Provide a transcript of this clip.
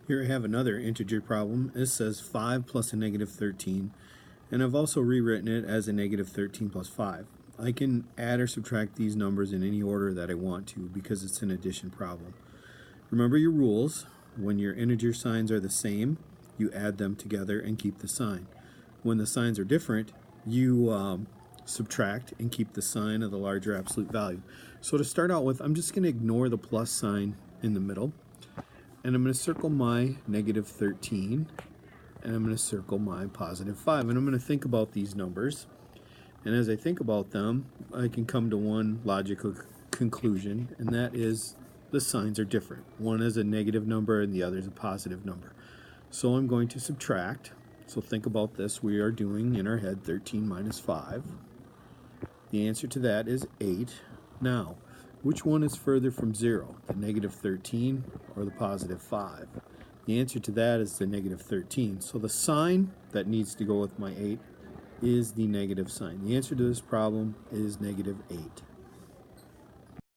Here I have another integer problem. It says 5 plus a negative 13, and I've also rewritten it as a negative 13 plus 5. I can add or subtract these numbers in any order that I want to because it's an addition problem. Remember your rules. When your integer signs are the same, you add them together and keep the sign. When the signs are different, you subtract and keep the sign of the larger absolute value. So to start out with, I'm just going to ignore the plus sign in the middle. And I'm going to circle my negative 13, and I'm going to circle my positive 5. And I'm going to think about these numbers. And as I think about them, I can come to one logical conclusion, and that is the signs are different. One is a negative number and the other is a positive number. So I'm going to subtract. So think about this. We are doing in our head 13 minus 5. The answer to that is 8. Now, which one is further from 0, the negative 13 or the positive 5? The answer to that is the negative 13. So the sign that needs to go with my 8 is the negative sign. The answer to this problem is negative 8.